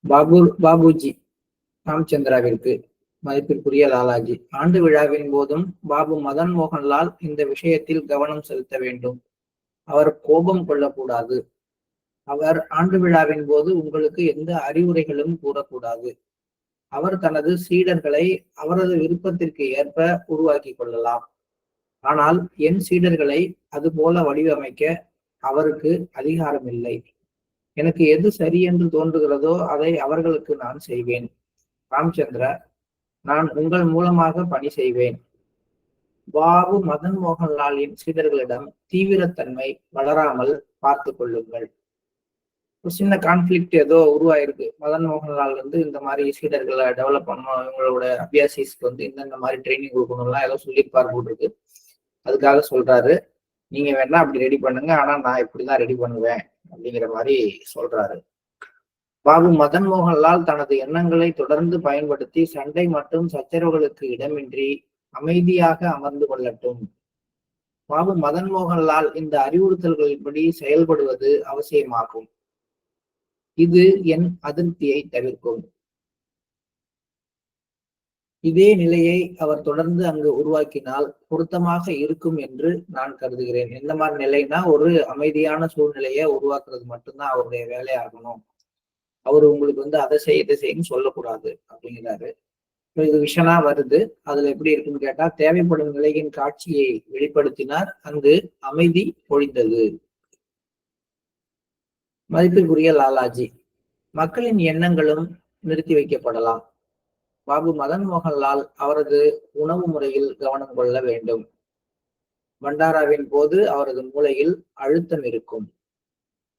பாபுஜி ராம்சந்திராவிற்கு மதிப்பிற்குரிய லாலாஜி, ஆண்டு விழாவின் போதும் பாபு மதன் மோகன்லால் இந்த விஷயத்தில் கவனம் செலுத்த வேண்டும். அவர் கோபம் கொள்ளக்கூடாது. அவர் ஆண்டு விழாவின் போது உங்களுக்கு எந்த அறிவுரைகளும் கூறக்கூடாது. அவர் தனது சீடர்களை அவரது விருப்பத்திற்கு ஏற்ப உருவாக்கி கொள்ளலாம். ஆனால் என் சீடர்களை அதுபோல வடிவமைக்க அவருக்கு அதிகாரம் இல்லை. எனக்கு எது சரி என்று தோன்றுகிறதோ அதை அவர்களுக்கு நான் செய்வேன். ராம்சந்திரா, நான் உங்கள் மூலமாக பணி செய்வேன். பாபு மதன் மோகன்லாலின் சீடர்களிடம் தீவிரத்தன்மை வளராமல் பார்த்து கொள்ளுங்கள். ஒரு சின்ன கான்ஃபிளிக்ட் ஏதோ உருவாயிருக்கு. மதன் மோகன்லால் இந்த மாதிரி சீடர்களை டெவலப் பண்ணணும், இவங்களோட அபியாசிஸ்க்கு இந்த மாதிரி ட்ரைனிங் கொடுக்கணும்லாம் ஏதோ சொல்லியிருப்பார் போட்டிருக்கு. அதுக்காக சொல்றாரு, நீங்க வேணா அப்படி ரெடி பண்ணுங்க, ஆனா நான் இப்படிதான் ரெடி பண்ணுவேன் அப்படிங்கிற மாதிரி சொல்றாரு. பாபு மதன் மோகன்லால் தனது எண்ணங்களை தொடர்ந்து பயன்படுத்தி சண்டை மற்றும் சச்சரவுகளுக்கு இடமின்றி அமைதியாக அமர்ந்து கொள்ளட்டும். பாபு மதன் மோகன்லால் இந்த அறிவுறுத்தல்களின்படி செயல்படுவது அவசியமாகும். இது என் அதிருப்தியை தவிர்க்கும். இதே நிலையை அவர் தொடர்ந்து அங்கு உருவாக்கினால் பொருத்தமாக இருக்கும் என்று நான் கருதுகிறேன். எந்த மாதிரி நிலைன்னா, ஒரு அமைதியான சூழ்நிலையை உருவாக்குறது மட்டும்தான் அவருடைய வேலையாகணும். அவர் உங்களுக்கு அதை செய்ய இதை செய்யன்னு சொல்லக்கூடாது அப்படிங்கிறாரு. இது விஷனா வருது. அதுல எப்படி இருக்குன்னு கேட்டா, தேவைப்படும் நிலையின் காட்சியை வெளிப்படுத்தினார், அங்கு அமைதி பொழிந்தது. மதிப்பிற்குரிய லாலாஜி, மக்களின் எண்ணங்களும் நிறுத்தி வைக்கப்படலாம். பாபு மதன் மோகன்லால் அவரது உணவு முறையில் கவனம் கொள்ள வேண்டும். பண்டாராவின் போது அவரது மூளையில் அழுத்தம் இருக்கும்.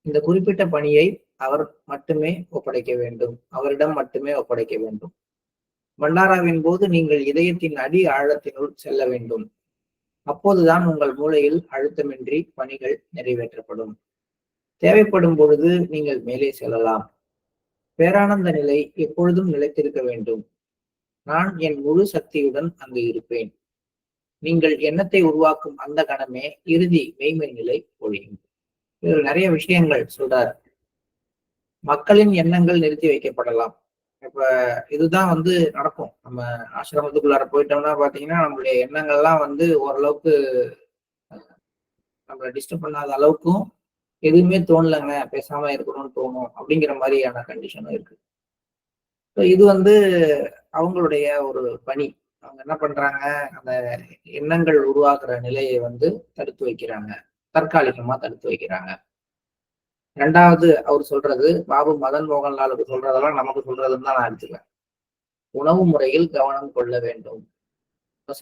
இந்த குறிப்பிட்ட பணியை அவர் மட்டுமே ஒப்படைக்க வேண்டும், அவரிடம் மட்டுமே ஒப்படைக்க வேண்டும். பண்டாராவின் போது நீங்கள் இதயத்தின் அடி ஆழத்தினுள் செல்ல வேண்டும். அப்போதுதான் உங்கள் மூளையில் அழுத்தமின்றி பணிகள் நிறைவேற்றப்படும். தேவைப்படும் பொழுது நீங்கள் மேலே செல்லலாம். பேரானந்த நிலை எப்பொழுதும் நிலைத்திருக்க வேண்டும். நான் என் முழு சக்தியுடன் அங்கு இருப்பேன். நீங்கள் எண்ணத்தை உருவாக்கும் அந்த கணமே இறுதி மெய்மை நிலை ஒழியும். இதில் நிறைய விஷயங்கள் சொல்றார். மக்களின் எண்ணங்கள் நிறுத்தி வைக்கப்படலாம். இப்ப இதுதான் நடக்கும். நம்ம ஆசிரமத்துக்குள்ளார போயிட்டோம்னா பாத்தீங்கன்னா, நம்மளுடைய எண்ணங்கள்லாம் ஓரளவுக்கு நம்மளை டிஸ்டர்ப் பண்ணாத அளவுக்கும் எதுவுமே தோணலைங்க, பேசாம இருக்கணும்னு தோணும் அப்படிங்கிற மாதிரியான கண்டிஷனும் இருக்கு. இது அவங்களுடைய ஒரு பணி. அவங்க என்ன பண்றாங்க, அந்த எண்ணங்கள் உருவாக்குற நிலையை தடுத்து வைக்கிறாங்க, தற்காலிகமா தடுத்து வைக்கிறாங்க. ரெண்டாவது அவர் சொல்றது, பாபு மதன் மோகன்லாலுக்கு சொல்றதெல்லாம் நமக்கு சொல்றதுன்னு தான் நான் எடுத்துக்கிறேன். உணவு முறையில் கவனம் கொள்ள வேண்டும்.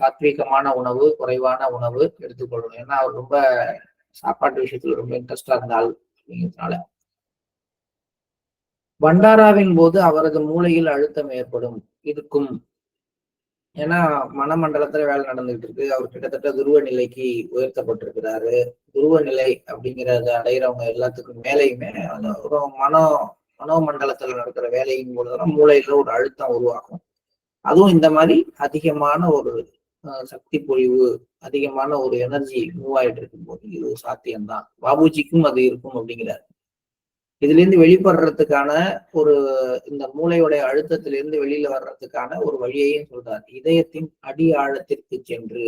சாத்வீகமான உணவு, குறைவான உணவு எடுத்துக்கொள்ளணும். ஏன்னா அவர் ரொம்ப சாப்பாட்டு விஷயத்துல ரொம்ப இன்ட்ரெஸ்டா இருந்தால் அப்படிங்கிறதுனால. பண்டாராவின் போது அவரது மூளையில் அழுத்தம் இருக்கும். ஏன்னா மனமண்டலத்துல வேலை நடந்துகிட்டு இருக்கு. அவர் கிட்டத்தட்ட துருவ நிலைக்கு உயர்த்தப்பட்டிருக்கிறாரு. துருவ நிலை அப்படிங்கிறத அடையிறவங்க எல்லாத்துக்கும் மேலையுமே ஒரு மனோமண்டலத்துல நடக்கிற வேலையின் போதுதான் மூளையில ஒரு அழுத்தம் உருவாகும். அதுவும் இந்த மாதிரி அதிகமான ஒரு சக்தி பொழிவு, அதிகமான ஒரு எனர்ஜி மூவ் ஆயிட்டு இருக்கும் போது இது சாத்தியம்தான். பாபுஜிக்கும் அது இருக்கும் அப்படிங்கிறாரு. இதுல இருந்து வெளிப்படுறதுக்கான ஒரு இந்த மூளையுடைய அழுத்தத்திலிருந்து வெளியில வர்றதுக்கான ஒரு வழியையும் சொல்றாரு. இதயத்தின் அடி ஆழத்திற்கு சென்று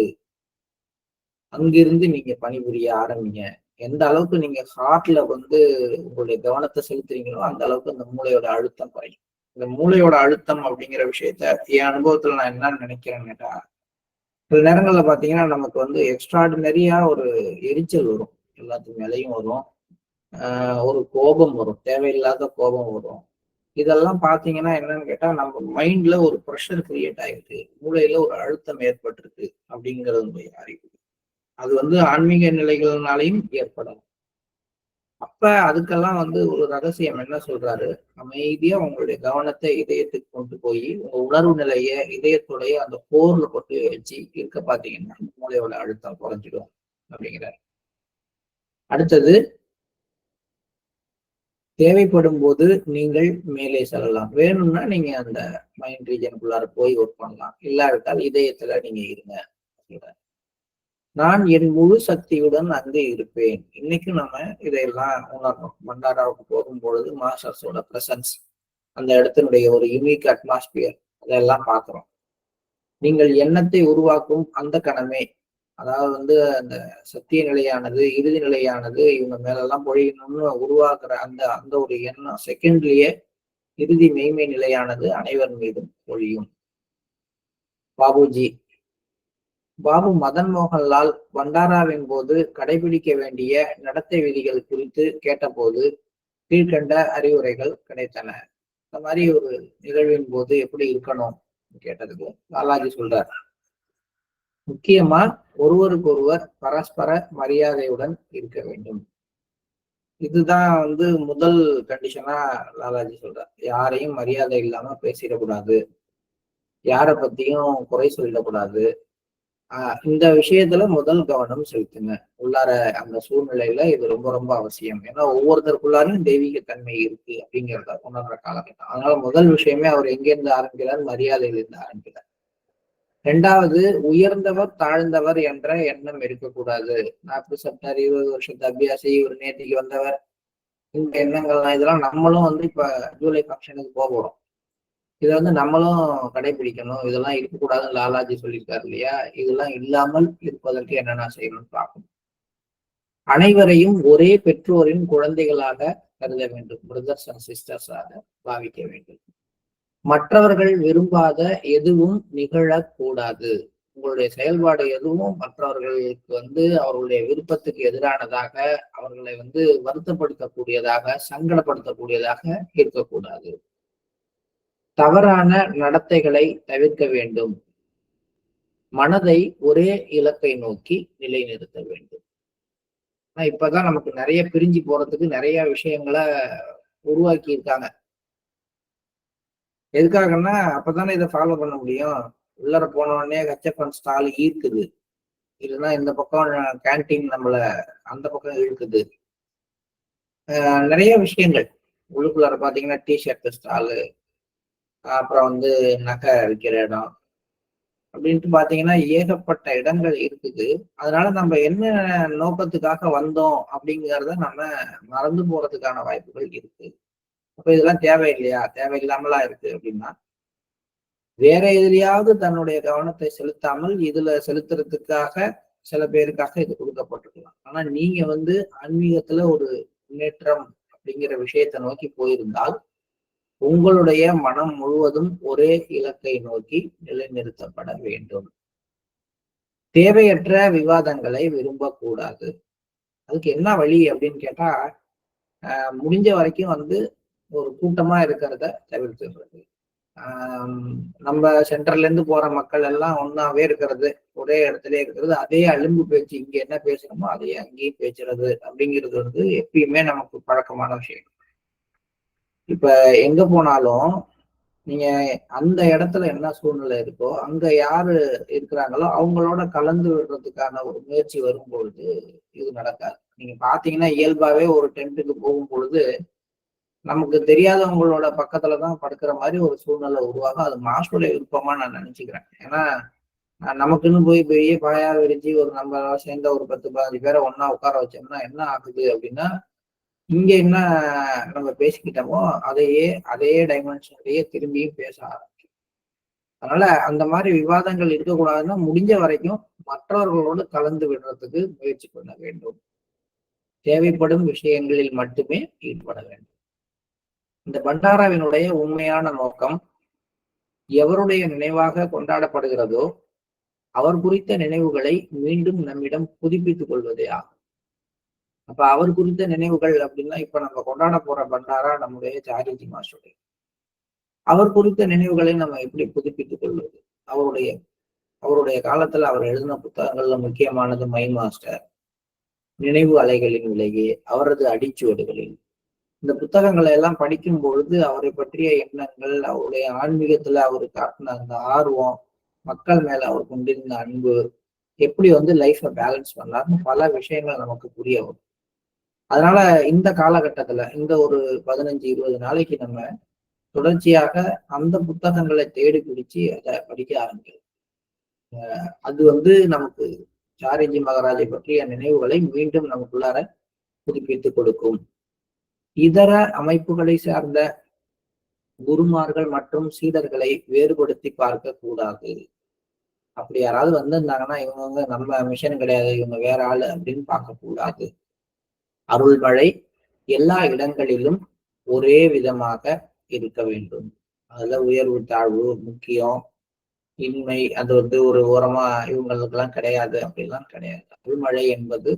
அங்கிருந்து நீங்க பணிபுரிய ஆரம்பிங்க. எந்த அளவுக்கு நீங்க ஹார்ட்ல உங்களுடைய கவனத்தை செலுத்துறீங்களோ அந்த அளவுக்கு அந்த மூளையோட அழுத்தம் குறையும். இந்த மூளையோட அழுத்தம் அப்படிங்கிற விஷயத்த என் அனுபவத்துல நான் என்னன்னு நினைக்கிறேன்னு கேட்டா, சில நேரங்கள்ல பாத்தீங்கன்னா நமக்கு எக்ஸ்ட்ராடினரியா ஒரு எரிச்சல் வரும், எல்லாத்துக்கு மேலையும் வரும். ஒரு கோபம் வரும், தேவையில்லாத கோபம் வரும். இதெல்லாம் பாத்தீங்கன்னா என்னன்னு கேட்டா, நம்ம மைண்ட்ல ஒரு ப்ரெஷர் கிரியேட் ஆயிருக்கு, மூளையில ஒரு அழுத்தம் ஏற்பட்டிருக்கு அப்படிங்கிறது அறிவு. அது ஆன்மீக நிலைகள்னாலையும் ஏற்படும். அப்ப அதுக்கெல்லாம் ஒரு ரகசியம் என்ன சொல்றாரு, அமைதியா உங்களுடைய கவனத்தை இதயத்துக்கு கொண்டு போய் உங்க உணர்வு நிலைய இதயத்துடைய அந்த போர்ல கொண்டு வச்சு இருக்க பாத்தீங்கன்னா மூளையோட அழுத்தம் குறைஞ்சிடும் அப்படிங்கிறார். அடுத்தது, தேவைப்படும் போது நீங்கள் மேலே செல்லலாம். வேணும்னா நீங்க அந்த மைண்ட் ரீஜனுக்குள்ளார போய் ஒர்க் பண்ணலாம், இல்லாவிட்டால் இதயத்துல நீங்க இருங்க. நான் என் முழு சக்தியுடன் அங்கே இருப்பேன். இன்னைக்கு நம்ம இதையெல்லாம் உணரணும். பண்டாராவுக்கு போகும் பொழுது மாஸ்டர்ஸோட பிரசன்ஸ், அந்த இடத்தினுடைய ஒரு யூனிக் அட்மாஸ்பியர் அதெல்லாம் பார்க்கிறோம். நீங்கள் எண்ணத்தை உருவாக்கும் அந்த கணமே, அதாவது அந்த சத்திய நிலையானது, இறுதி நிலையானது இவங்க மேலெல்லாம் பொழியணும்னு உருவாக்குற அந்த அந்த ஒரு எண்ணம் செகண்ட்லயே இறுதி மெய்மை நிலையானது அனைவர் மீதும் பொழியும். பாபுஜி பாபு மதன் மோகன்லால் பண்டாராவின் போது கடைபிடிக்க வேண்டிய நடத்தை விதிகள் குறித்து கேட்டபோது கீழ்கண்ட அறிவுரைகள் கிடைத்தன. இந்த மாதிரி ஒரு நிகழ்வின் போது எப்படி இருக்கணும் கேட்டதுக்கு லாலாஜி சொல்றார், முக்கியமா ஒருவருக்கொருவர் பரஸ்பர மரியாதையுடன் இருக்க வேண்டும். இதுதான் முதல் கண்டிஷனா லாலாஜி சொல்றார். யாரையும் மரியாதை இல்லாம பேசிடக்கூடாது, யார பத்தியும் குறை சொல்லிடக்கூடாது. இந்த விஷயத்துல முதல் கவனம் செலுத்துங்க. உள்ளார அந்த சூழ்நிலையில இது ரொம்ப ரொம்ப அவசியம். ஏன்னா ஒவ்வொருத்தருக்குள்ளாரையும் தெய்வீக தன்மை இருக்கு அப்படிங்கிறத உணர்ற காலகட்டம். அதனால முதல் விஷயமே அவர் எங்கிருந்து ஆரம்பிக்கிறார்? மரியாதையிலிருந்து ஆரம்பிக்கிறார். ரெண்டாவது, உயர்ந்தவர் தாழ்ந்தவர் என்ற எண்ணம் இருக்கக்கூடாது. 40 செப்டர் 20 வருஷத்து அபியாசி, ஒரு நேற்றுக்கு வந்தவர், இந்த எண்ணங்கள்லாம் இதெல்லாம் நம்மளும் இப்ப ஜூலை ஃபங்க்ஷனுக்கு போகிறோம். இதை நம்மளும் கடைபிடிக்கணும். இதெல்லாம் இருக்கக்கூடாதுன்னு லாலாஜி சொல்லியிருக்காரு இல்லையா? இதெல்லாம் இல்லாமல் இருப்பதற்கு என்னென்ன செய்யணும்னு பார்க்கணும். அனைவரையும் ஒரே பெற்றோரின் குழந்தைகளாக கருத வேண்டும். பிரதர்ஸ் அண்ட் சிஸ்டர்ஸாக பாவிக்க வேண்டும். மற்றவர்கள் விரும்பாத எதுவும் நிகழக்கூடாது. உங்களுடைய செயல்பாடு எதுவும் மற்றவர்களுக்கு அவர்களுடைய விருப்பத்துக்கு எதிரானதாக, அவர்களை வருத்தப்படுத்தக்கூடியதாக, சங்கடப்படுத்தக்கூடியதாக இருக்கக்கூடாது. தவறான நடத்தைகளை தவிர்க்க வேண்டும். மனதை ஒரே இலக்கை நோக்கி நிலைநிறுத்த வேண்டும். இப்பதான் நமக்கு நிறைய பிரிஞ்சு போறதுக்கு நிறைய விஷயங்களை உருவாக்கி இருக்காங்க. எதுக்காகன்னா அப்பதானே இதை ஃபாலோ பண்ண முடியும். உள்ளர போன உடனே கச்சப்பன் ஸ்டால் ஈர்க்குது, இல்லைன்னா இந்த பக்கம் கேன்டீன் நம்மள அந்த பக்கம் இழுக்குது. நிறைய விஷயங்கள் உள்ளுக்குள்ளார பாத்தீங்கன்னா டிஷர்ட் ஸ்டாலு, அப்புறம் நகை விற்கிற இடம் அப்படின்ட்டு பாத்தீங்கன்னா ஏகப்பட்ட இடங்கள் இருக்குது. அதனால நம்ம என்ன நோக்கத்துக்காக வந்தோம் அப்படிங்கிறத நம்ம மறந்து போறதுக்கான வாய்ப்புகள் இருக்கு. அப்ப இதெல்லாம் தேவையில்லையா? தேவையில்லாமலா இருக்கு அப்படின்னா வேற எதுலையாவது தன்னுடைய கவனத்தை செலுத்தாமல் இதுல செலுத்துறதுக்காக சில பேருக்காக இது கொடுக்கப்பட்டிருக்கலாம். ஆனா நீங்க ஆன்மீகத்துல ஒரு முன்னேற்றம் அப்படிங்கிற விஷயத்தை நோக்கி போயிருந்தால் உங்களுடைய மனம் முழுவதும் ஒரே இலக்கை நோக்கி நிலைநிறுத்தப்பட வேண்டும். தேவையற்ற விவாதங்களை விரும்பக்கூடாது. அதுக்கு என்ன வழி அப்படின்னு கேட்டா, முடிஞ்ச வரைக்கும் ஒரு கூட்டமா இருக்கிறத தவிர்த்துடுறது. நம்ம சென்டர்ல இருந்து போற மக்கள் எல்லாம் ஒன்னாவே இருக்கிறது, ஒரே இடத்துல இருக்கிறது, அதே அலும்பு பேச்சு இங்க என்ன பேசுறோமோ அதையே அங்கேயும் பேசுறது அப்படிங்கிறது எப்பயுமே நமக்கு பழக்கமான விஷயம். இப்ப எங்க போனாலும் நீங்க அந்த இடத்துல என்ன சூழ்நிலை இருக்கோ அங்க யாரு இருக்கிறாங்களோ அவங்களோட கலந்து விடுறதுக்கான ஒரு முயற்சி வரும்பொழுது இது நடக்காது. நீங்க பாத்தீங்கன்னா இயல்பாவே ஒரு டென்ட்டுக்கு போகும் பொழுது நமக்கு தெரியாதவங்களோட பக்கத்துலதான் படுக்கிற மாதிரி ஒரு சூழ்நிலை உருவாகும். அது மாஸ்டருடைய விருப்பமா நான் நினைச்சுக்கிறேன். ஏன்னா நமக்குன்னு போய் பெரிய பாயா விரிச்சு ஒரு நம்ம சேர்ந்த ஒரு 10-15 பேரை ஒன்னா உட்கார வச்சோம்னா என்ன ஆகுது அப்படின்னா, இங்க என்ன நம்ம பேசிக்கிட்டோமோ அதே டைமென்ஷன்லயே திரும்பியும் பேச ஆரம்பிக்கும். அதனால அந்த மாதிரி விவாதங்கள் இருக்கக்கூடாதுன்னா முடிஞ்ச வரைக்கும் மற்றவர்களோடு கலந்து விடுறதுக்கு முயற்சி பண்ண வேண்டும். தேவைப்படும் விஷயங்களில் மட்டுமே ஈடுபட வேண்டும். இந்த பண்டாராவினுடைய உண்மையான நோக்கம் எவருடைய நினைவாக கொண்டாடப்படுகிறதோ அவர் குறித்த நினைவுகளை மீண்டும் நம்மிடம் புதுப்பித்துக் கொள்வதே ஆகும். அப்ப அவர் குறித்த நினைவுகள் அப்படின்னா இப்ப நம்ம கொண்டாட போற பண்டாரா நம்முடைய சாரிஜி மாஸ்டருடைய. அவர் குறித்த நினைவுகளை நம்ம எப்படி புதுப்பித்துக் கொள்வது? அவருடைய காலத்துல அவர் எழுதின புத்தகங்கள்ல முக்கியமானது மை மாஸ்டர், நினைவு அலைகளின் விலகி, அவரது அடிச்சுவடுகளில். இந்த புத்தகங்களை எல்லாம் படிக்கும் பொழுது அவரை பற்றிய எண்ணங்கள், அவருடைய ஆன்மீகத்துல அவர் காட்டின அந்த ஆர்வம், மக்கள் மேல அவர் கொண்டிருந்த அன்பு, எப்படி லைஃபை பேலன்ஸ் பண்ணார்னு பல விஷயங்கள் நமக்கு புரிய வரும். அதனால இந்த காலகட்டத்துல இந்த ஒரு 15-20 நாளைக்கு நம்ம தொடர்ச்சியாக அந்த புத்தகங்களை தேடி பிடிச்சு அதை படிக்க ஆரம்பிக்கிறோம். அது நமக்கு சாரிஜி மகாராஜை பற்றிய நினைவுகளை மீண்டும் நமக்குள்ளார புதுப்பித்து கொடுக்கும். இதர அமைப்புகளை சார்ந்த குருமார்கள் மற்றும் சீடர்களை வேறுபடுத்தி பார்க்க கூடாது. அப்படி யாராவது வந்திருந்தாங்கன்னா இவங்க வந்து நம்ம மிஷன் கிடையாது, இவங்க வேற ஆளு அப்படின்னு பார்க்க கூடாது. அருள்மழை எல்லா இடங்களிலும் ஒரே விதமாக இருக்க வேண்டும். அதுல உயர்வு தாழ்வு முக்கியம், இன்மை அது வந்து ஒரு ஓரமா இவங்களுக்கெல்லாம் கிடையாது, அப்படிலாம் கிடையாது. அருள்மழை என்பது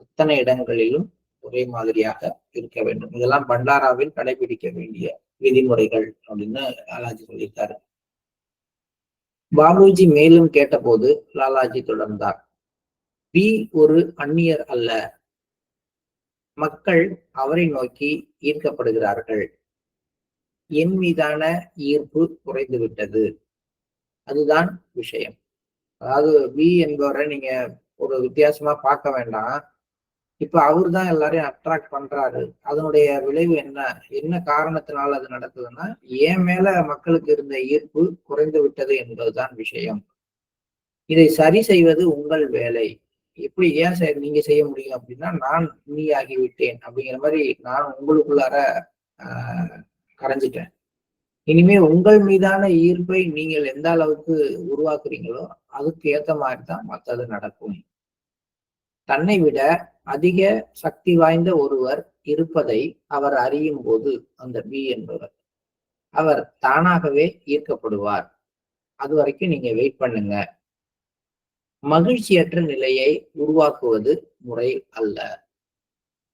அத்தனை இடங்களிலும் ஒரே மாதிரியாக இருக்க வேண்டும். இதெல்லாம் பண்டாராவில் கடைபிடிக்க வேண்டிய விதிமுறைகள் அப்படின்னு லாலாஜி சொல்லியிருக்காரு. பாபுஜி மேலும் கேட்டபோது லாலாஜி தொடர்ந்தார். பி ஒரு அந்நியர் அல்ல. மக்கள் அவரை நோக்கி ஈர்க்கப்படுகிறார்கள். என் மீதான ஈர்ப்பு குறைந்துவிட்டது. அதுதான் விஷயம். அதாவது பி என்பவரை நீங்க ஒரு வித்தியாசமா பார்க்க வேண்டாம். இப்ப அவர் தான் எல்லாரையும் அட்ராக்ட் பண்றாரு. அதனுடைய விளைவு என்ன, என்ன காரணத்தினால அது நடக்குதுன்னா, என் மேல மக்களுக்கு இருந்த ஈர்ப்பு குறைந்து விட்டது என்பதுதான் விஷயம். இதை சரி செய்வது உங்கள் வேலை. எப்படி ஏன் நீங்க செய்ய முடியும் அப்படின்னா, நான் நீ ஆகிவிட்டேன் அப்படிங்கிற மாதிரி நான் உங்களுக்குள்ளார கரைஞ்சிட்டேன். இனிமே உங்கள் மீதான ஈர்ப்பை நீங்கள் எந்த அளவுக்கு உருவாக்குறீங்களோ அதுக்கு ஏத்த மாதிரி தான் மற்றது நடக்கும். தன்னை விட அதிக சக்தி வாய்ந்த ஒருவர் இருப்பதை அவர் அறியும் போது, அந்த பி என்பவர், அவர் தானாகவே ஈர்க்கப்படுவார். அது வரைக்கும் நீங்க வெயிட் பண்ணுங்க. மகிழ்ச்சியற்ற நிலையை உருவாக்குவது முறை அல்ல.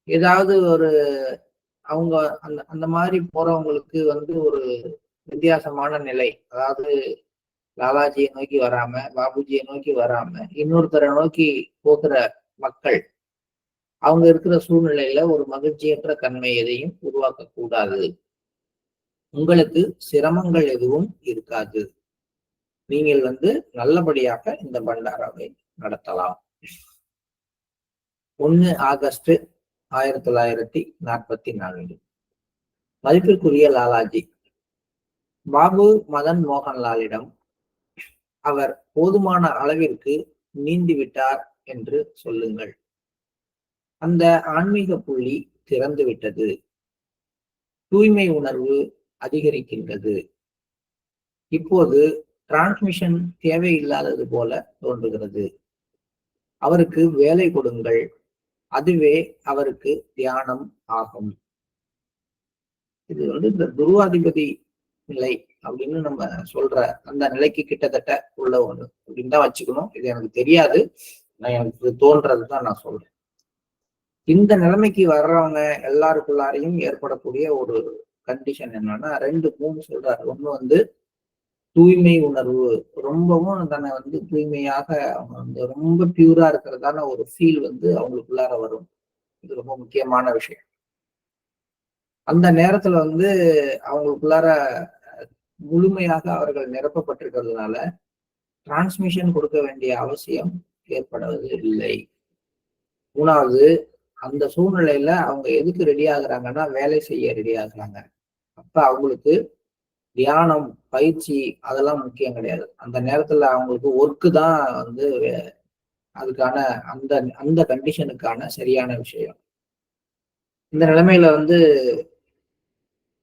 ஏதாவது ஒரு அவங்க அந்த அந்த மாதிரி போறவங்களுக்கு வந்து ஒரு வித்தியாசமான நிலை, அதாவது லாலாஜியை நோக்கி வராம, பாபுஜியை நோக்கி வராம, இன்னொருத்தரை நோக்கி போகிற மக்கள், அவங்க இருக்கிற சூழ்நிலையில ஒரு மகிழ்ச்சியற்ற தன்மை எதையும் உருவாக்க கூடாது. உங்களுக்கு சிரமங்கள் எதுவும் இருக்காது. நீங்கள் வந்து நல்லபடியாக இந்த பண்டாராவை நடத்தலாம். 1 ஆகஸ்ட் 1944. மதிப்பிற்குரிய லாலாஜி, பாபு மதன் மோகன்லாலிடம் அவர் போதுமான அளவிற்கு நீந்திவிட்டார் என்று சொல்லுங்கள். அந்த ஆன்மீக புள்ளி திறந்து விட்டது. தூய்மை உணர்வு அதிகரிக்கின்றது. இப்போது டிரான்ஸ்மிஷன் தேவையில்லாதது போல தோன்றுகிறது. அவருக்கு வேலை கொடுங்கள். அதுவே அவருக்கு தியானம் ஆகும். இது வந்து இந்த துருவாதிபதி நிலை அப்படின்னு நம்ம சொல்ற அந்த நிலைக்கு கிட்டத்தட்ட உள்ள ஒண்ணு அப்படின்னு தான் வச்சுக்கணும். இது எனக்கு தெரியாது, எனக்கு தோன்றதுதான் நான் சொல்றேன். இந்த நிலைமைக்கு வர்றவங்க எல்லாருக்குள்ளாரையும் ஏற்படக்கூடிய ஒரு கண்டிஷன் என்னன்னா, 2 3 சொல்றாரு. ஒண்ணு வந்து தூய்மை உணர்வு, ரொம்பவும் தன்னை வந்து தூய்மையாக அவங்க வந்து ரொம்ப பியூரா இருக்கிறதான ஒரு ஃபீல் வந்து அவங்களுக்குள்ளார வரும். இது ரொம்ப முக்கியமான விஷயம். அந்த நேரத்துல வந்து அவங்களுக்குள்ளார முழுமையாக அவர்கள் நிரப்பப்பட்டிருக்கிறதுனால டிரான்ஸ்மிஷன் கொடுக்க வேண்டிய அவசியம் ஏற்படுவது இல்லை. 3வது, அந்த சூழ்நிலையில அவங்க எதுக்கு ரெடி ஆகுறாங்கன்னா, வேலை செய்ய ரெடி ஆகுறாங்க. அப்ப அவங்களுக்கு தியானம், பயிற்சி அதெல்லாம் முக்கியம் கிடையாது. அந்த நேரத்துல அவங்களுக்கு ஒர்க்கு தான் வந்து அதுக்கான அந்த அந்த கண்டிஷனுக்கான சரியான விஷயம். இந்த நிலைமையில வந்து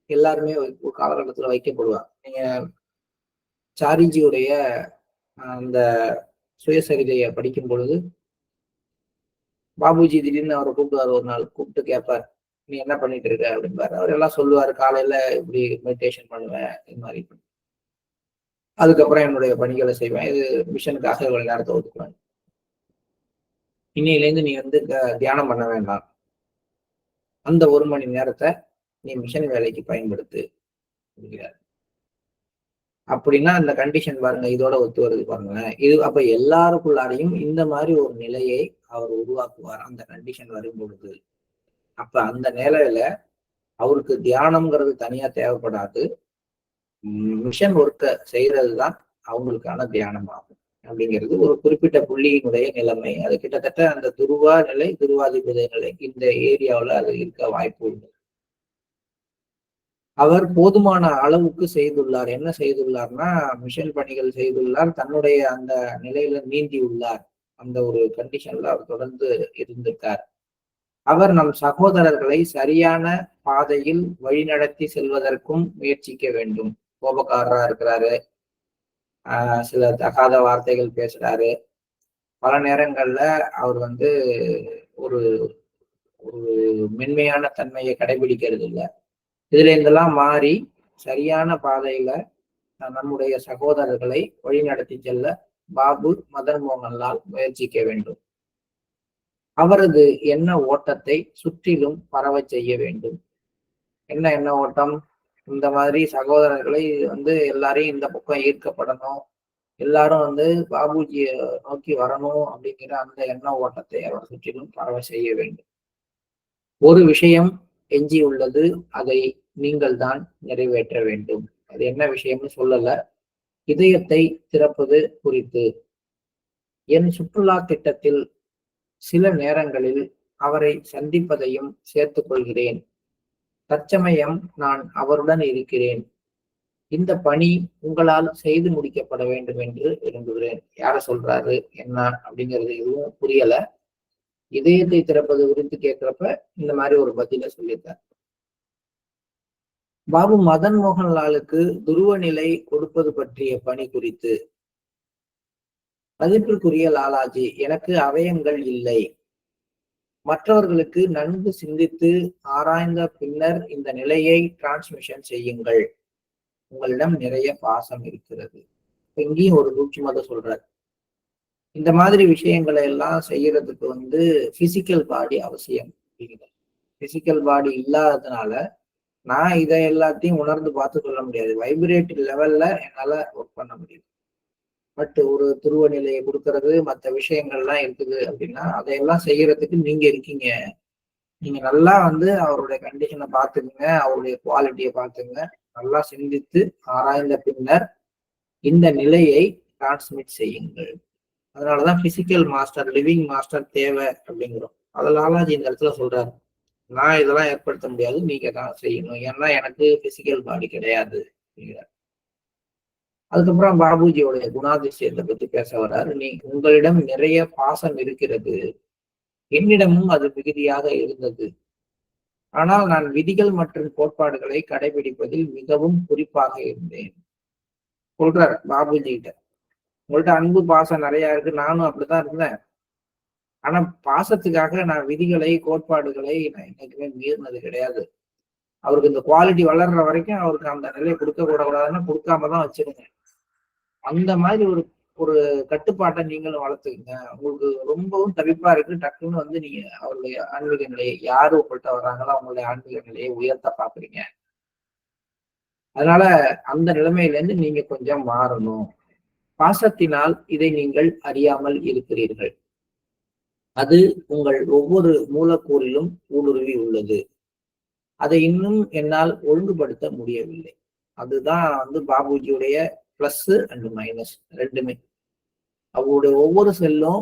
எல்லாருமே ஒரு காலகட்டத்துல வைக்கப்படுவாங்க. நீங்க சாரிஜியுடைய அந்த சுயசரிதையை படிக்கும் பொழுது, பாபுஜி திடீர்னு அவரை கூப்பிடுவாரு. ஒரு நாள் கூப்பிட்டு கேட்பார், நீ என்ன பண்ணிட்டு இருக்க அப்படின்பாரு. அவர் எல்லாம் சொல்லுவாரு, காலையில இப்படி மெடிடேஷன் பண்ணுவேன், இது மாதிரி. அதுக்கப்புறம் என்னுடைய பணிகளை செய்வேன், இது மிஷனுக்காக இவ்வளவு நேரத்தை ஒதுக்குவேன். இன்னையிலேருந்து நீ வந்து தியானம் பண்ண வேண்டாம், அந்த 1 மணி நேரத்தை நீ மிஷன் வேலைக்கு பயன்படுத்து அப்படிங்கிறார். அப்படின்னா அந்த கண்டிஷன் பாருங்க, இதோட ஒத்து வருது பாருங்களேன். இது அப்ப எல்லாருக்குள்ளாரையும் இந்த மாதிரி ஒரு நிலையை அவர் உருவாக்குவார் அந்த கண்டிஷன் வரும் பொழுது. அப்ப அந்த நிலையில அவருக்கு தியானம்ங்கிறது தனியா தேவைப்படாது. மிஷன் ஒர்க்கை செய்யறதுதான் அவங்களுக்கான தியானம் ஆகும் அப்படிங்கிறது ஒரு குறிப்பிட்ட புள்ளியினுடைய நிலைமை. அது கிட்டத்தட்ட அந்த துருவா நிலை, துருவாதிபதி நிலை, இந்த ஏரியாவில் அது இருக்க வாய்ப்பு உண்டு. அவர் போதுமான அளவுக்கு செய்துள்ளார். என்ன செய்துள்ளார்னா, மிஷன் பணிகள் செய்துள்ளார். தன்னுடைய அந்த நிலையில நீந்தி உள்ளார். அந்த ஒரு கண்டிஷன்ல அவர் தொடர்ந்து இருந்திருக்கார். அவர் நம் சகோதரர்களை சரியான பாதையில் வழிநடத்தி செல்வதற்கும் முயற்சிக்க வேண்டும். கோபக்காரரா இருக்கிறாரு, சில தகாத வார்த்தைகள் பேசுறாரு, பல நேரங்கள்ல அவர் வந்து ஒரு ஒரு மென்மையான தன்மையை கடைபிடிக்கிறது இல்லை. இதுல இருந்தெல்லாம் மாறி சரியான பாதையில நம்முடைய சகோதரர்களை வழிநடத்தி செல்ல பாபு மதன் மோகன்லால் முயற்சிக்க வேண்டும். அவரது எண்ண ஓட்டத்தை சுற்றிலும் பரவ செய்ய வேண்டும். என்ன எண்ண ஓட்டம்? இந்த மாதிரி சகோதரர்களை வந்து எல்லாரையும் இந்த பக்கம் ஈர்க்கப்படணும், எல்லாரும் வந்து பாபுஜியை நோக்கி வரணும் அப்படிங்கிற அந்த எண்ண ஓட்டத்தை அவர் சுற்றிலும் பரவ செய்ய வேண்டும். ஒரு விஷயம் எஞ்சி உள்ளது, அதை நீங்கள் தான் நிறைவேற்ற வேண்டும். அது என்ன விஷயம்னு சொல்லல. இதயத்தை திறப்பது குறித்து. என் சுற்றுலா திட்டத்தில் சில நேரங்களில் அவரை சந்திப்பதையும் சேர்த்துக் கொள்கிறேன். தற்சமயம் நான் அவருடன் இருக்கிறேன். இந்த பணி உங்களால் செய்து முடிக்கப்பட வேண்டும் என்று விரும்புகிறேன். யார சொல்றாரு என்ன அப்படிங்கிறது எதுவும் புரியல. இதயத்தை திறப்பது குறித்து கேட்கிறப்ப இந்த மாதிரி ஒரு பதில சொல்லியிருக்கார். பாபு மதன் மோகன்லாலுக்கு துருவ நிலை கொடுப்பது பற்றிய பணி குறித்து. மதிப்பிற்குரிய லாலாஜி, எனக்கு அவயங்கள் இல்லை. மற்றவர்களுக்கு நன்கு சிந்தித்து ஆராய்ந்த பின்னர் இந்த நிலையை டிரான்ஸ்மிஷன் செய்யுங்கள். உங்களிடம் நிறைய பாசம் இருக்கிறது. இங்கேயும் ஒரு சூட்சுமத்தை சொல்றாரு. இந்த மாதிரி விஷயங்களை எல்லாம் செய்யறதுக்கு வந்து பிசிக்கல் பாடி அவசியம். பிசிக்கல் பாடி இல்லாததுனால நான் இதை எல்லாத்தையும் உணர்ந்து பார்த்து சொல்ல முடியாது. வைப்ரேட் லெவல்ல என்னால ஒர்க் பண்ண முடியும். பட் ஒரு துருவ நிலையை கொடுக்கறது, மற்ற விஷயங்கள்லாம் இருக்குது அப்படின்னா அதையெல்லாம் செய்யறதுக்கு நீங்க இருக்கீங்க. நீங்க நல்லா வந்து அவருடைய கண்டிஷனை பார்த்துக்குங்க, அவருடைய குவாலிட்டியை பார்த்துங்க, நல்லா சிந்தித்து ஆராய்ந்த பின்னர் இந்த நிலையை டிரான்ஸ்மிட் செய்யுங்கள். அதனாலதான் பிசிக்கல் மாஸ்டர், லிவிங் மாஸ்டர் தேவை அப்படிங்கிறோம். அதனால இந்த இடத்துல சொல்றாரு, நான் இதெல்லாம் ஏற்படுத்த முடியாது, நீங்க தான் செய்யணும். ஏன்னா எனக்கு பிசிக்கல் பாடி கிடையாது அப்படிங்கிறார். அதுக்கப்புறம் பாபுஜியோடைய குணாதிசயத்தை பத்தி பேச வர்றாரு. உங்களிடம் நிறைய பாசம் இருக்கிறது, என்னிடமும் அது மிகுதியாக இருந்தது. ஆனால் நான் விதிகள் மற்றும் கோட்பாடுகளை கடைபிடிப்பதில் மிகவும் குறிப்பாக இருந்தேன். சொல்றாரு பாபுஜி கிட்ட, உங்கள்ட்ட அன்பு பாசம் நிறைய இருக்கு, நானும் அப்படித்தான் இருந்தேன். ஆனா பாசத்துக்காக நான் விதிகளை கோட்பாடுகளை நான் என்னைக்குமே மீறினது கிடையாது. அவருக்கு இந்த குவாலிட்டி வளர்ற வரைக்கும் அவருக்கு அந்த நிலையை கொடுக்க கூடாதுன்னா கொடுக்காம தான் வச்சிருங்க. அந்த மாதிரி ஒரு ஒரு கட்டுப்பாட்டை நீங்களும் வளர்த்துக்குங்க. உங்களுக்கு ரொம்பவும் தவிப்பா இருக்கு, டக்குன்னு வந்து நீங்க அவருடைய ஆன்மீக நிலையை, யாரு உங்கள்கிட்ட வர்றாங்களோ அவங்களுடைய ஆன்மீக நிலையை உயர்த்த பாக்குறீங்க. அதனால அந்த நிலைமையில இருந்து நீங்க கொஞ்சம் மாறணும். பாசத்தினால் இதை நீங்கள் அறியாமல் இருக்கிறீர்கள். அது உங்கள் ஒவ்வொரு மூலக்கூறிலும் ஊடுருவி உள்ளது. அதை இன்னும் என்னால் ஒழுங்குபடுத்த முடியவில்லை. அதுதான் வந்து பாபுஜியுடைய பிளஸ் அண்ட் மைனஸ் ரெண்டுமே. அவருடைய ஒவ்வொரு செல்லும்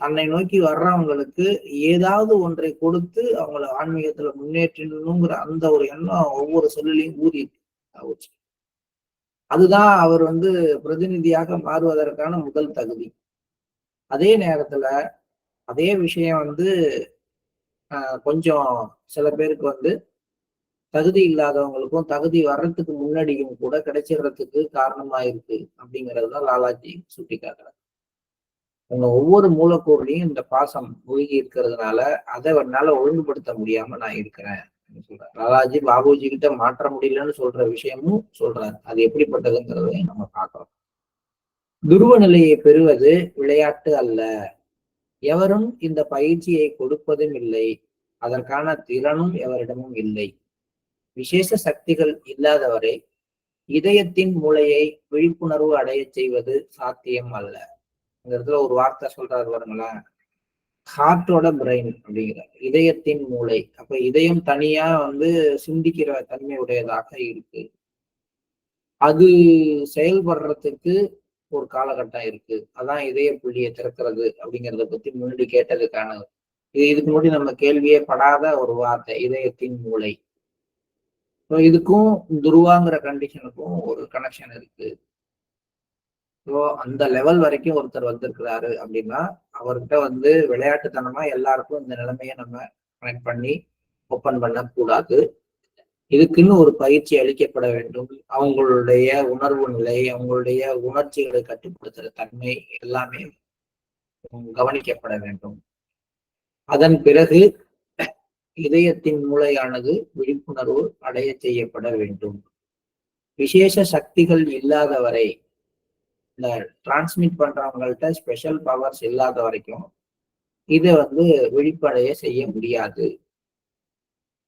தன்னை நோக்கி வர்றவங்களுக்கு ஏதாவது ஒன்றை கொடுத்து அவங்கள ஆன்மீகத்துல முன்னேற்றணுங்கிற அந்த ஒரு எண்ணம் ஒவ்வொரு செல்லையும் ஊறி ஆச்சு. அதுதான் அவர் வந்து பிரதிநிதியாக மாறுவதற்கான முதல் தகுதி. அதே நேரத்துல அதே விஷயம் வந்து கொஞ்சம் சில பேருக்கு வந்து தகுதி இல்லாதவங்களுக்கும் தகுதி வர்றதுக்கு முன்னாடியும் கூட கிடைச்சிடுறதுக்கு காரணமா இருக்கு அப்படிங்கறதுதான் லாலாஜி சுட்டி காட்டுறாரு. உங்க ஒவ்வொரு மூலக்கூறுலையும் இந்த பாசம் மூழ்கி இருக்கிறதுனால அதை என்னால ஒழுங்குபடுத்த முடியாம நான் இருக்கிறேன் சொல்றேன். லாலாஜி பாபுஜி கிட்ட மாற்ற முடியலன்னு சொல்ற விஷயமும் சொல்றாரு. அது எப்படிப்பட்டதுங்கிறதையும் நம்ம பார்க்கிறோம். துருவ நிலையை பெறுவது விளையாட்டு அல்ல. எவரும் இந்த பயிற்சியை கொடுப்பதும் இல்லை, அதற்கான திறனும் எவரிடமும் இல்லை. விசேஷ சக்திகள் இல்லாதவரை இதயத்தின் மூளையை விழிப்புணர்வு அடைய செய்வது சாத்தியம் அல்ல. இந்த இடத்துல ஒரு வார்த்தை சொல்றாரு பாருங்களேன், ஹார்ட்டோட பிரெயின் அப்படிங்கிறார், இதயத்தின் மூளை. அப்ப இதயம் தனியா வந்து சிந்திக்கிற தன்மை உடையதாக இருக்கு. அது செயல்படுறதுக்கு ஒரு காலகட்டம் இருக்கு. அதான் இதய புள்ளியை திறக்கிறது அப்படிங்கிறத பத்தி முன்னாடி கேட்டதுக்கான இதுக்கு முன்னாடி நம்ம கேள்வியே படாத ஒரு வார்த்தை, இதயத்தின் மூளை. இதுக்கும் துருவாங்கிற கண்டிஷனுக்கும் ஒரு கனெக்ஷன் இருக்கு. ஸோ அந்த லெவல் வரைக்கும் ஒருத்தர் வந்திருக்கிறாரு அப்படின்னா அவர்கிட்ட வந்து விளையாட்டுத்தனமா எல்லாருக்கும் இந்த நிலைமையை நம்ம கனெக்ட் பண்ணி ஓப்பன் பண்ணக்கூடாது. இதுக்குன்னு ஒரு பயிற்சி அளிக்கப்பட வேண்டும். அவங்களுடைய உணர்வு நிலை, அவங்களுடைய உணர்ச்சிகளை கட்டுப்படுத்துற தன்மை எல்லாமே கவனிக்கப்பட வேண்டும். அதன் பிறகு இதயத்தின் மூளையானது விழிப்புணர்வு அடைய செய்யப்பட வேண்டும். விசேஷ சக்திகள் இல்லாத வரை, இந்த டிரான்ஸ்மிட் பண்றவங்கள்ட்ட ஸ்பெஷல் பவர்ஸ் இல்லாத வரைக்கும் இதை விழிப்படைய செய்ய முடியாது.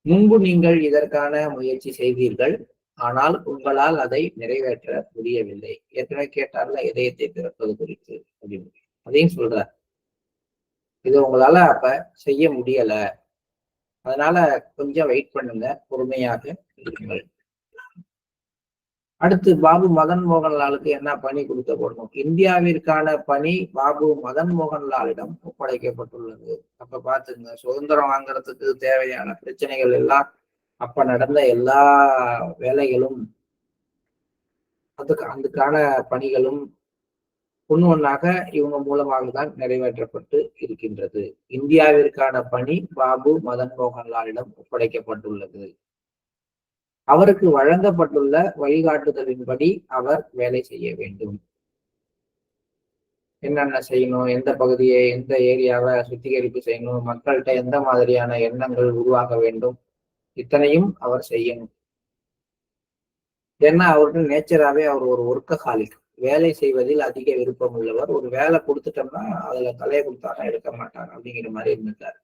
முன்பு நீங்கள் இதற்கான முயற்சி செய்தீர்கள், ஆனால் உங்களால் அதை நிறைவேற்ற முடியவில்லை. ஏற்கனவே கேட்டார்ல இதயத்தை திறப்பது குறித்து அப்படின்னு, அதையும் சொல்றார். இது உங்களால அப்ப செய்ய முடியல, அதனால கொஞ்சம் வெயிட் பண்ணுங்க, பொறுமையாக இருங்கள். அடுத்து பாபு மதன் மோகன்லாலுக்கு என்ன பணி கொடுக்கப்படணும்? இந்தியாவிற்கான பணி பாபு மதன் மோகன்லாலிடம் ஒப்படைக்கப்பட்டுள்ளது. அப்ப பாத்துங்க, சுதந்திரம் வாங்குறதுக்கு தேவையான பிரச்சனைகள் எல்லாம், அப்ப நடந்த எல்லா வேலைகளும், அதுக்கான பணிகளும் ஒண்ணு ஒன்னாக இவங்க மூலமாக தான் நிறைவேற்றப்பட்டு இருக்கின்றது. இந்தியாவிற்கான பணி பாபு மதன் மோகன்லாலிடம் ஒப்படைக்கப்பட்டுள்ளது. அவருக்கு வழங்கப்பட்டுள்ள வழிகாட்டுதலின்படி அவர் வேலை செய்ய வேண்டும். என்னென்ன செய்யணும், எந்த பகுதியை, எந்த ஏரியாவை சுத்திகரிப்பு செய்யணும், மக்கள்கிட்ட எந்த மாதிரியான எண்ணங்கள் உருவாக வேண்டும், இத்தனையும் அவர் செய்யணும். ஏன்னா அவருக்கு நேச்சராகவே அவர் ஒரு ஒர்க்கஹாலிக், வேலை செய்வதில் அதிக விருப்பம் உள்ளவர். ஒரு வேலை கொடுத்துட்டோம்னா அதுல தலையை கொடுத்தாலும் எடுக்க மாட்டாங்க அப்படிங்கிற மாதிரி இருந்துட்டார்.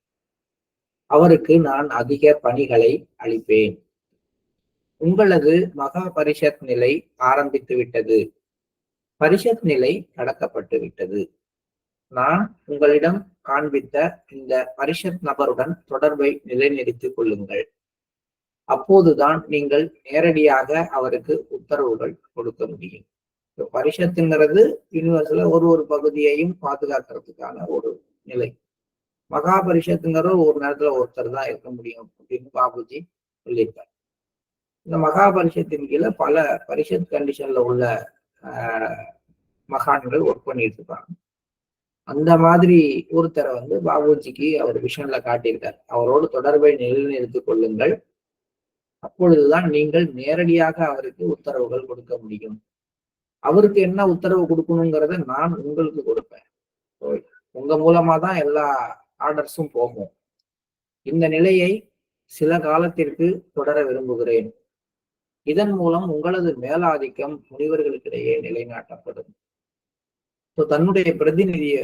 அவருக்கு நான் அதிக பணிகளை அளிப்பேன். உங்களது மகா பரிஷத் நிலை ஆரம்பித்து விட்டது. பரிஷத் நிலை கடக்கப்பட்டு விட்டது. நான் உங்களிடம் காண்பித்த இந்த பரிஷத் நபருடன் தொடர்பை நிலைநிறுத்திக் கொள்ளுங்கள். அப்போதுதான் நீங்கள் நேரடியாக அவருக்கு உத்தரவுகள் கொடுக்க முடியும். பரிஷத்துங்கிறது யூனிவர்ஸ்ல ஒரு பகுதியையும் பாதுகாக்கிறதுக்கான ஒரு நிலை. மகா பரிஷத்துங்கிற ஒரு நேரத்துல ஒருத்தர் தான் இருக்க முடியும் அப்படின்னு பாபுஜி சொல்லியிருக்கார். இந்த மகா பரிஷத்தின் கீழே பல பரிஷத் கண்டிஷன்ல உள்ள மகான்கள் ஒர்க் பண்ணிட்டு இருப்பாங்க. அந்த மாதிரி ஒருத்தரை பாபுஜிக்கு அவர் விஷன்ல காட்டியிருக்கார். அவரோடு தொடர்பை நிலைநிறுத்திக் கொள்ளுங்கள், அப்பொழுதுதான் நீங்கள் நேரடியாக அவருக்கு உத்தரவுகள் கொடுக்க முடியும். அவருக்கு என்ன உத்தரவு கொடுக்கணுங்கிறத நான் உங்களுக்கு கொடுப்பேன். உங்க மூலமா தான் எல்லா ஆர்டர்ஸும் போகும். இந்த நிலையை சில காலத்திற்கு தொடர விரும்புகிறேன். இதன் மூலம் உங்களது மேலாதிக்கம் முனிவர்களுக்கிடையே நிலைநாட்டப்படும். தன்னுடைய பிரதிநிதியை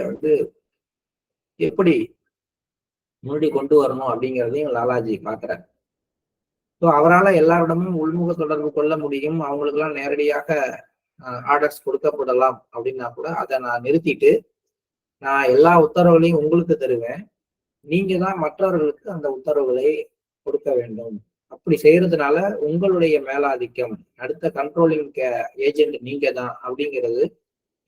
எப்படி முன்னாடி கொண்டு வரணும் அப்படிங்கிறதையும் லாலாஜி பாக்குறார். அவரால் எல்லாரிடமும் உள்முக தொடர்பு கொள்ள முடியும், அவங்களுக்கு எல்லாம் நேரடியாக ஆர்டர்ஸ் கொடுக்கப்படலாம் அப்படின்னா கூட அதை நான் நிறுத்திட்டு நான் எல்லா உத்தரவுகளையும் உங்களுக்கு தருவேன், நீங்க தான் மற்றவர்களுக்கு அந்த உத்தரவுகளை கொடுக்க வேண்டும். அப்படி செய்யறதுனால உங்களுடைய மேலாதிக்கம், அடுத்த கண்ட்ரோலிங் ஏஜென்ட் நீங்க தான் அப்படிங்கிறது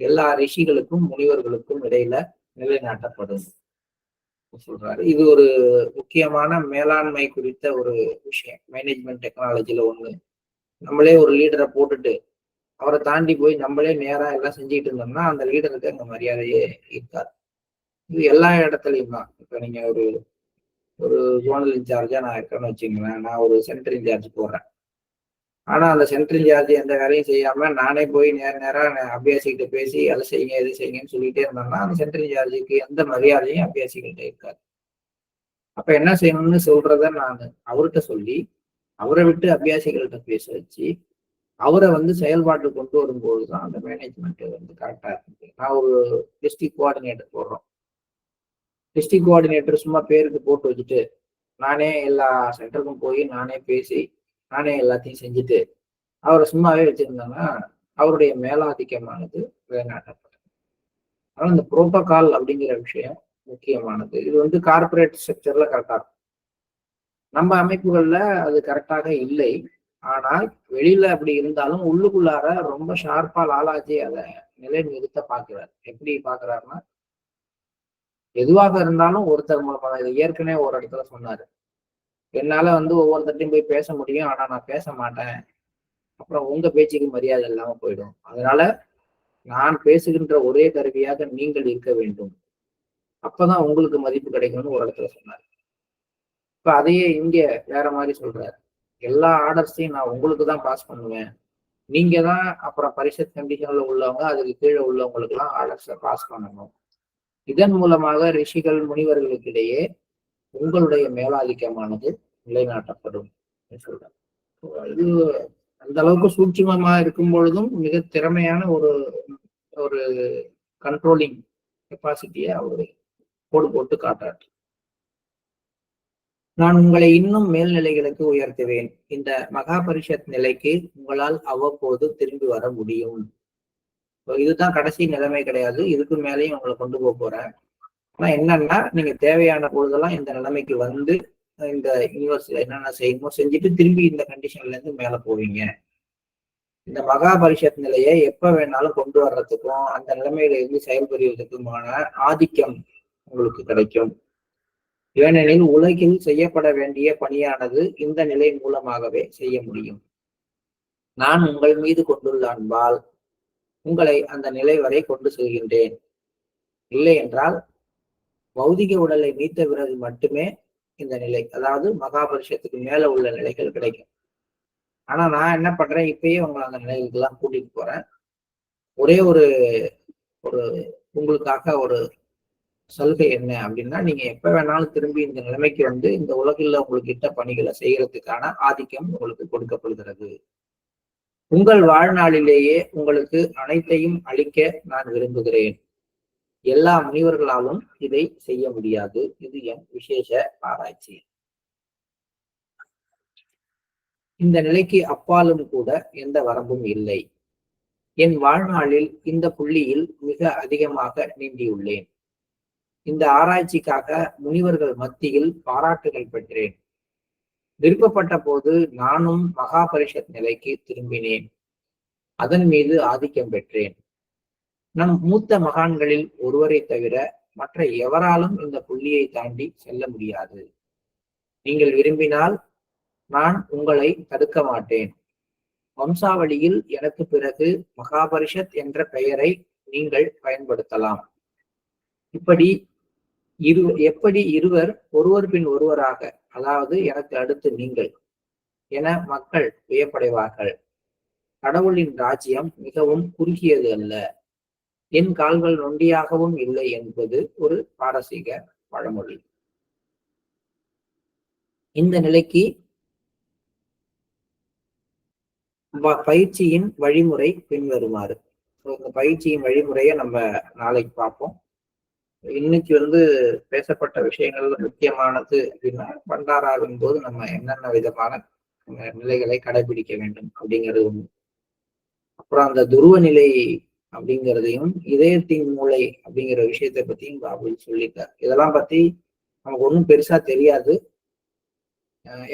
எல்லா ரிஷிகளுக்கும் முனிவர்களுக்கும் இடையில நிலைநாட்டப்படும் சொல்றாரு. இது ஒரு முக்கியமான மேலாண்மை குறித்த ஒரு விஷயம், மேனேஜ்மெண்ட் டெக்னாலஜில ஒண்ணு. நம்மளே ஒரு லீடரை போட்டுட்டு அவரை தாண்டி போய் நம்மளே நேரா எல்லாம் செஞ்சுட்டு இருந்தோம்னா அந்த லீடருக்கு அங்க மரியாதையே இருக்காது. இது எல்லா இடத்துலையும் தான். இப்ப நீங்க ஒரு ஜோனல் இன்சார்ஜா நான் இருக்கேன்னு வச்சுங்களேன், நான் ஒரு சென்டர் இன்சார்ஜ் போடுறேன். ஆனா அந்த சென்டர் இன்சார்ஜ் எந்த வேலையும் செய்யாம நானே போய் நேரா அபியாசிகிட்ட பேசி அதை செய்யுங்க எது செய்யுங்கன்னு சொல்லிட்டே இருந்தோம்னா அந்த சென்டர் இன்சார்ஜுக்கு எந்த மரியாதையும் அபியாசிகிட்ட இருக்காது. அப்ப என்ன செய்யணும்னு சொல்றத நான் அவர்கிட்ட சொல்லி அவரை விட்டு அபியாசிகள்கிட்ட பேச வச்சு அவரை செயல்பாட்டு கொண்டு வரும்போதுதான் அந்த மேனேஜ்மெண்ட் கரெக்டா இருக்கு. நான் ஒரு டிஸ்ட்ரிக்ட் கோஆர்டினேட்டர் போடுறோம். டிஸ்ட்ரிக்ட் கோஆர்டினேட்டர் சும்மா பேருக்கு போட்டு வச்சுட்டு நானே எல்லா சென்டருக்கும் போய் நானே பேசி நானே எல்லாத்தையும் செஞ்சுட்டு அவரை சும்மாவே வச்சிருந்தோம்னா அவருடைய மேலாதிக்கமானது நிலைநாட்டப்படும். ஆனால் இந்த புரோட்டோகால் அப்படிங்கிற விஷயம் முக்கியமானது. இது கார்பரேட் ஸ்ட்ரக்சர்ல கரெக்டா இருக்கும். நம்ம அமைப்புகள்ல அது கரெக்டாக இல்லை. ஆனால் வெளியில அப்படி இருந்தாலும் உள்ளுக்குள்ளார ரொம்ப ஷார்ப்பா லாலாஜி அதை நிலைநிறுத்த பாக்குறாரு. எப்படி பாக்குறாருன்னா, எதுவாக இருந்தாலும் ஒருத்தர் மூலமா, இதை ஏற்கனவே ஒரு இடத்துல சொன்னாரு, என்னால ஒவ்வொருத்தையும் போய் பேச முடியும், ஆனா நான் பேச மாட்டேன், அப்புறம் உங்க பேச்சுக்கு மரியாதை இல்லாம போயிடும். அதனால நான் பேசுகின்ற ஒரே கருவியாக நீங்கள் இருக்க வேண்டும், அப்பதான் உங்களுக்கு மதிப்பு கிடைக்கும்னு ஒரு இடத்துல சொன்னாரு. இப்ப அதையே இங்க வேற மாதிரி சொல்றாரு. எல்லா ஆர்டர்ஸையும் நான் உங்களுக்கு தான் பாஸ் பண்ணுவேன். நீங்க தான் அப்புறம் பரிஷத் கண்டிஷன்ல உள்ளவங்க அதுக்கு கீழே உள்ளவங்களுக்கு எல்லாம் ஆர்டர்ஸை பாஸ் பண்ணணும். இதன் மூலமாக ரிஷிகள் முனிவர்களுக்கிடையே உங்களுடைய மேலாதிக்கமானது நிலைநாட்டப்படும் சொல்றாங்க. இது அந்த அளவுக்கு சூட்சுமமா இருக்கும் பொழுதும் மிக திறமையான ஒரு ஒரு கண்ட்ரோலிங் கெப்பாசிட்டியை அவரு கோடு போட்டு காட்டுறாரு. நான் உங்களை இன்னும் மேல்நிலைகளுக்கு உயர்த்துவேன். இந்த மகாபரிஷத் நிலைக்கு உங்களால் அவ்வப்போது திரும்பி வர முடியும். இதுதான் கடைசி நிலைமை கிடையாது. இதுக்கு மேலேயும் உங்களை கொண்டு போக போறேன். ஆனா என்னன்னா, நீங்க தேவையான பொழுதெல்லாம் இந்த நிலைமைக்கு வந்து இந்த யூனிவர்ஸ்ல என்னென்ன செய்யணுமோ செஞ்சுட்டு திரும்பி இந்த கண்டிஷன்ல இருந்து மேல போவீங்க. இந்த மகாபரிஷத் நிலையை எப்ப வேணாலும் கொண்டு வர்றதுக்கும் அந்த நிலைமையில இருந்து செயல்புரிவதற்குமான ஆதிக்கம் உங்களுக்கு கிடைக்கும். ஏனெனில் உலகில் செய்யப்பட வேண்டிய பணியானது இந்த நிலை மூலமாகவே செய்ய முடியும். நான் உங்கள் மீது கொண்டுள்ள அன்பால் உங்களை அந்த நிலை வரை கொண்டு செல்கின்றேன். இல்லை என்றால் பௌதிக உடலை நீத்த பிறகு மட்டுமே இந்த நிலை, அதாவது மகாபரிஷத்துக்கு மேல உள்ள நிலைகள் கிடைக்கும். ஆனா நான் என்ன பண்றேன், இப்பயே உங்களை அந்த நிலைகளுக்கு எல்லாம் கூட்டிட்டு போறேன். ஒரே ஒரு ஒரு உங்களுக்காக ஒரு சலுகை என்ன அப்படின்னா, நீங்க எப்ப வேணாலும் திரும்பி இந்த நிலைமைக்கு வந்து இந்த உலகில் உங்களுக்கு இட்ட பணிகளை செய்யறதுக்கான ஆதிக்கம் உங்களுக்கு கொடுக்கப்படுகிறது. உங்கள் வாழ்நாளிலேயே உங்களுக்கு அனைத்தையும் அளிக்க நான் விரும்புகிறேன். எல்லா முனிவர்களாலும் இதை செய்ய முடியாது. இது என் விசேஷ ஆராய்ச்சி. இந்த நிலைக்கு அப்பாலும் கூட எந்த வரம்பும் இல்லை. என் வாழ்நாளில் இந்த புள்ளியில் மிக அதிகமாக நீண்டியுள்ளேன். இந்த ஆராய்ச்சிக்காக முனிவர்கள் மத்தியில் பாராட்டுகள் பெற்றேன். விருப்பப்பட்ட போது நானும் மகாபரிஷத் நிலைக்கு திரும்பினேன். அதன் மீது ஆதிக்கம் பெற்றேன். நம் மூத்த மகான்களில் ஒருவரை தவிர மற்ற எவராலும் இந்த புள்ளியை தாண்டி செல்ல முடியாது. நீங்கள் விரும்பினால் நான் உங்களை தடுக்க மாட்டேன். வம்சாவளியில் எனக்கு பிறகு மகாபரிஷத் என்ற பெயரை நீங்கள் பயன்படுத்தலாம். எப்படி இருவர் ஒருவர் பின் ஒருவராக, அதாவது எனக்கு அடுத்து நீங்கள் என மக்கள் வியப்படைவார்கள். கடவுளின் ராஜ்யம் மிகவும் குறுகியது அல்ல. என் கால்கள் நொண்டியாகவும் இல்லை என்பது ஒரு பாரசீக பழமொழி. இந்த நிலைக்கு பயிற்சியின் வழிமுறை பின்வருமாறு. இந்த பயிற்சியின் வழிமுறையை நம்ம நாளைக்கு பார்ப்போம். இன்னைக்கு பேசப்பட்ட விஷயங்கள் முக்கியமானது அப்படின்னா, பண்டாராவின் போது நம்ம என்னென்ன விதமான நிலைகளை கடைபிடிக்க வேண்டும் அப்படிங்கிறது ஒண்ணு. அப்புறம் அந்த துருவ நிலை அப்படிங்கிறதையும் இதயத்தின் மூளை அப்படிங்கிற விஷயத்தை பத்தியும் பாபு சொல்லிட்டார். இதெல்லாம் பத்தி நமக்கு ஒன்றும் பெருசா தெரியாது.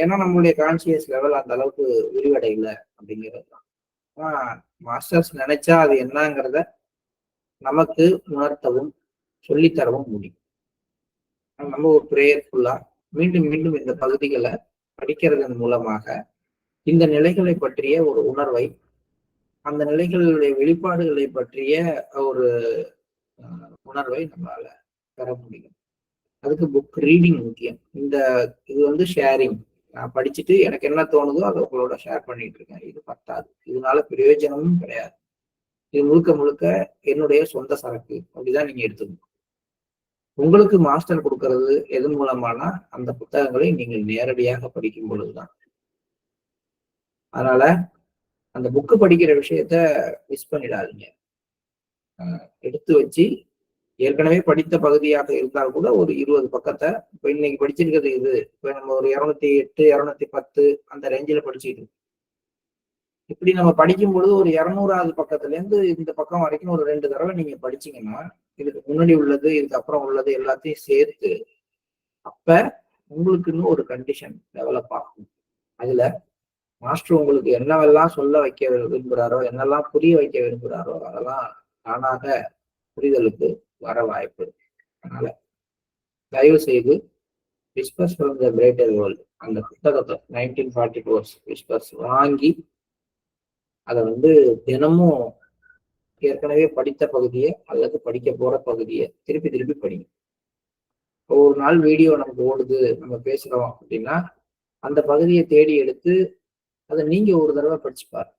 ஏன்னா நம்மளுடைய கான்சியஸ் லெவல் அந்த அளவுக்கு விரிவடையல அப்படிங்கிறது தான். ஆனா மாஸ்டர்ஸ் நினைச்சா அது என்னங்கிறத நமக்கு உணர்த்தவும் சொல்லித்தரவும் முடியும். நம்ம ஒரு பிரேயர்ஃபுல்லா மீண்டும் மீண்டும் இந்த பகுதிகளை படிக்கிறதன் மூலமாக இந்த நிலைகளை பற்றிய ஒரு உணர்வை, அந்த நிலைகளுடைய வெளிப்பாடுகளை பற்றிய ஒரு உணர்வை நம்மளால பெற முடியும். அதுக்கு புக் ரீடிங் முக்கியம். இது ஷேரிங். நான் படிச்சுட்டு எனக்கு என்ன தோணுதோ அதை உங்களோட ஷேர் பண்ணிட்டு இருக்கேன். இது பத்தாது. இதனால பிரயோஜனமும் கிடையாது. இது முழுக்க முழுக்க என்னுடைய சொந்த சரக்கு அப்படிதான் நீங்க எடுத்துக்கணும். உங்களுக்கு மாஸ்டர் கொடுக்கறது எது மூலமானா அந்த புத்தகங்களை நீங்கள் நேரடியாக படிக்கும் பொழுதுதான். அதனால அந்த புக்கு படிக்கிற விஷயத்த மிஸ் பண்ணிடாதீங்க. எடுத்து வச்சு ஏற்கனவே படித்த பகுதியாக இருந்தால் கூட ஒரு 20 பக்கத்தை, இப்ப இன்னைக்கு படிச்சிருக்கிறது இது, இப்ப நம்ம ஒரு 208 210 அந்த ரேஞ்சில படிச்சுட்டு இருக்கோம். இப்படி நம்ம படிக்கும் பொழுது ஒரு 200வது பக்கத்துல இருந்து இந்த பக்கம் வரைக்கும் ஒரு 2 தடவை நீங்க படிச்சீங்கன்னா, இதுக்கு முன்னாடி உள்ளது இதுக்கு அப்புறம் உள்ளது எல்லாத்தையும் சேர்த்து அப்ப உங்களுக்குன்னு ஒரு கண்டிஷன் டெவலப் ஆகும். அதுல மாஸ்டர் உங்களுக்கு என்னவெல்லாம் சொல்ல வைக்க விரும்புகிறாரோ, என்னெல்லாம் புரிய வைக்க விரும்புகிறாரோ அதெல்லாம் தானாக புரிதலுக்கு வர வாய்ப்பு. அதனால தயவு செய்து whispers from the greater world அந்த புத்தகத்தை 1944 விஸ்பர்ஸ் வாங்கி அதை தினமும் ஏற்கனவே படித்த பகுதியை அல்லது படிக்க போற பகுதியை திருப்பி திருப்பி படிங்க. ஒரு நாள் வீடியோ நமக்கு ஓடுது, நம்ம பேசுறோம் அப்படின்னா அந்த பகுதியை தேடி எடுத்து அதை நீங்க ஒரு தடவை படிச்சு பாருங்க.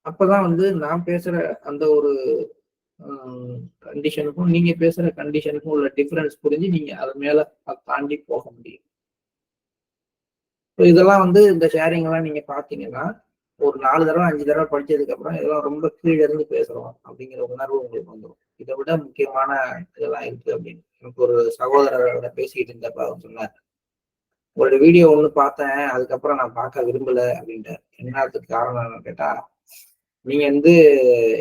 அப்பதான் நான் பேசுற அந்த ஒரு கண்டிஷனுக்கும் நீங்க பேசுற கண்டிஷனுக்கும் உள்ள டிஃபரன்ஸ் புரிஞ்சு நீங்க அது மேல தாண்டி போக முடியும். இதெல்லாம் இந்த ஷேரிங் எல்லாம் நீங்க பாத்தீங்கன்னா ஒரு 4 தடவை 5 தடவை படிச்சதுக்கு அப்புறம் இதெல்லாம் ரொம்ப கீழே இருந்து பேசுறோம் அப்படிங்கிற உணர்வு உங்களுக்கு வந்துடும். இதை விட முக்கியமான இதெல்லாம் இருக்கு அப்படின்னு எனக்கு ஒரு சகோதரரோட பேசிட்டு இருந்தப்ப அவர் சொன்னார், உங்களோட வீடியோ ஒண்ணு பார்த்தேன், அதுக்கப்புறம் நான் பார்க்க விரும்பல அப்படின்ட்டு. என்னத்துக்கு காரணம் கேட்டா, நீங்க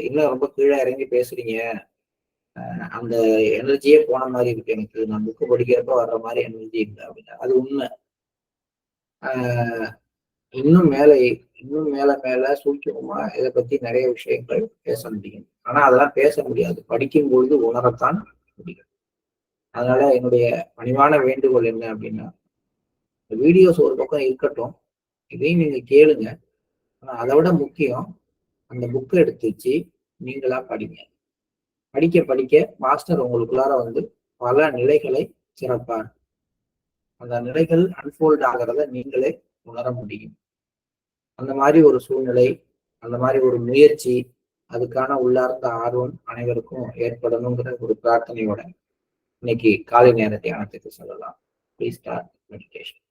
இன்னும் ரொம்ப கீழே இறங்கி பேசுறீங்க, அந்த எனர்ஜியே போன மாதிரி இருக்கு எனக்கு, நான் புக்கு படிக்கிறப்ப வர்ற மாதிரி எனர்ஜி இல்லை அப்படின்னா. அது உண்மை. இன்னும் மேலே இன்னும் மேல மேல சூட்சமா இதை பத்தி நிறைய விஷயங்கள் பேச முடியும். ஆனா அதெல்லாம் பேச முடியாது, படிக்கும் பொழுது உணரத்தான் முடியும். அதனால என்னுடைய பணிவான வேண்டுகோள் என்ன அப்படின்னா, வீடியோஸ் ஒரு பக்கம் இருக்கட்டும், இதையும் நீங்க கேளுங்க. ஆனா அதை விட முக்கியம், அந்த புக்கை எடுத்து வச்சு நீங்களா படிங்க. படிக்க படிக்க மாஸ்டர் உங்களுக்குள்ளார பல நிலைகளை சிறப்பார். அந்த நிலைகள் அன்ஃபோல்ட் ஆகிறத நீங்களே உணர முடியும். அந்த மாதிரி ஒரு சூழ்நிலை, அந்த மாதிரி ஒரு முயற்சி, அதுக்கான உள்ளார்ந்த ஆர்வம் அனைவருக்கும் ஏற்படணுங்கிற ஒரு பிரார்த்தனையோட இன்னைக்கு காலை நேர தியானத்துக்கு சொல்லலாம். Please start meditation.